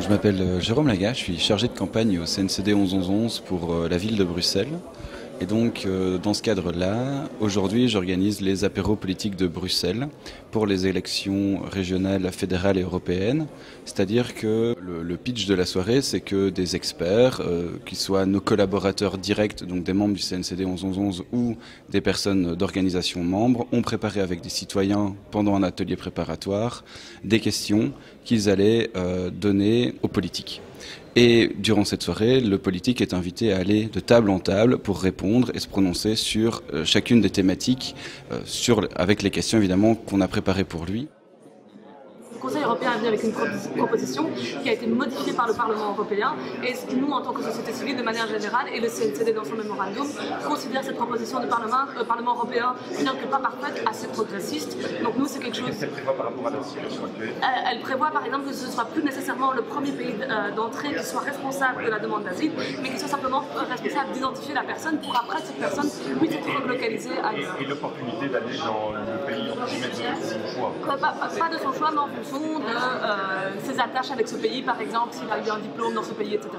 Je m'appelle Jérôme Laga, je suis chargé de campagne au CNCD 11-11-11 pour la ville de Bruxelles. Et donc, dans ce cadre-là, aujourd'hui, j'organise les apéros politiques de Bruxelles pour les élections régionales, fédérales et européennes. C'est-à-dire que le pitch de la soirée, c'est que des experts, qui soient nos collaborateurs directs, donc des membres du CNCD 11-11-11 ou des personnes d'organisation membres, ont préparé avec des citoyens, pendant un atelier préparatoire, des questions qu'ils allaient donner aux politiques. Et durant cette soirée, le politique est invité à aller de table en table pour répondre et se prononcer sur chacune des thématiques, avec les questions évidemment qu'on a préparées pour lui. Le Conseil européen est venu avec une proposition qui a été modifiée par le Parlement européen et nous, en tant que société civile, de manière générale, et le CNCD dans son mémorandum, considère cette proposition du Parlement européen, bien que pas parfaite, assez progressiste. Donc nous, c'est quelque chose... Qu'est-ce qu'elle prévoit par rapport à la situation actuelle ? Elle prévoit par exemple que ce ne soit plus nécessairement le premier pays d'entrée qui soit responsable de la demande d'asile, mais qui soit simplement responsable d'identifier la personne pour après cette personne puisse être relocalisée ailleurs. Et l'opportunité d'aller dans le pays de son choix. Pas de son choix, mais en fonction de ses attaches avec ce pays, par exemple, s'il a eu un diplôme dans ce pays, etc.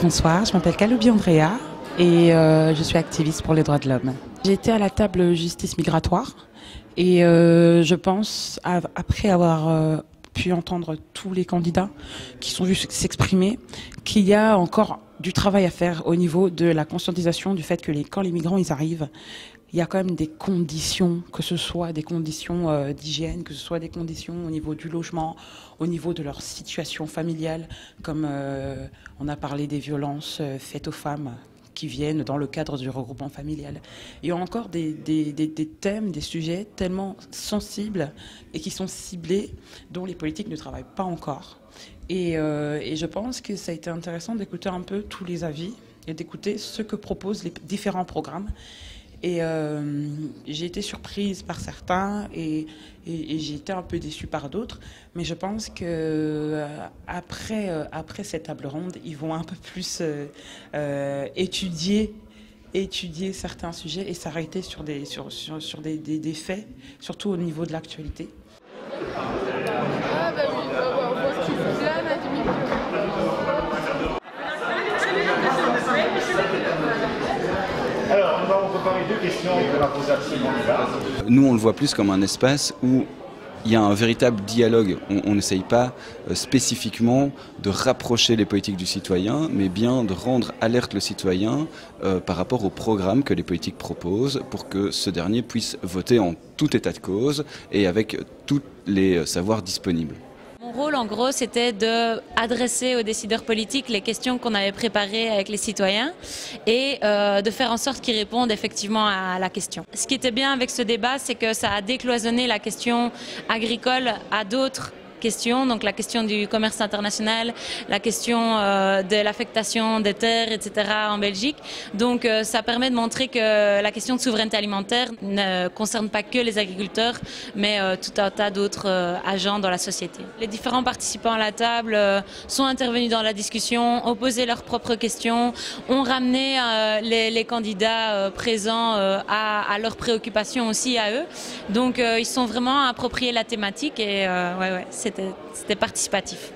Bonsoir, je m'appelle Kaloubi Andrea et je suis activiste pour les droits de l'homme. J'ai été à la table justice migratoire et je pense, après avoir pu entendre tous les candidats qui sont vus s'exprimer, qu'il y a encore du travail à faire au niveau de la conscientisation du fait que quand les migrants ils arrivent, il y a quand même des conditions, que ce soit des conditions d'hygiène, que ce soit des conditions au niveau du logement, au niveau de leur situation familiale, comme on a parlé des violences faites aux femmes qui viennent dans le cadre du regroupement familial. Il y a encore des thèmes, des sujets tellement sensibles et qui sont ciblés, dont les politiques ne travaillent pas encore. Et je pense que ça a été intéressant d'écouter un peu tous les avis et d'écouter ce que proposent les différents programmes. Et j'ai été surprise par certains et j'ai été un peu déçue par d'autres. Mais je pense que après cette table ronde, ils vont un peu plus étudier certains sujets et s'arrêter sur des faits, surtout au niveau de l'actualité. Alors, nous allons préparer deux questions pour la poser à ce candidat. Nous, on le voit plus comme un espace où il y a un véritable dialogue. On n'essaye pas spécifiquement de rapprocher les politiques du citoyen, mais bien de rendre alerte le citoyen par rapport au programme que les politiques proposent pour que ce dernier puisse voter en tout état de cause et avec tous les savoirs disponibles. Mon rôle, en gros, c'était d'adresser aux décideurs politiques les questions qu'on avait préparées avec les citoyens et de faire en sorte qu'ils répondent effectivement à la question. Ce qui était bien avec ce débat, c'est que ça a décloisonné la question agricole à d'autres questions, donc la question du commerce international, la question de l'affectation des terres, etc. en Belgique. Donc ça permet de montrer que la question de souveraineté alimentaire ne concerne pas que les agriculteurs, mais tout un tas d'autres agents dans la société. Les différents participants à la table sont intervenus dans la discussion, ont posé leurs propres questions, ont ramené les candidats présents à leurs préoccupations aussi à eux. Donc ils sont vraiment appropriés la thématique et ouais, c'était participatif.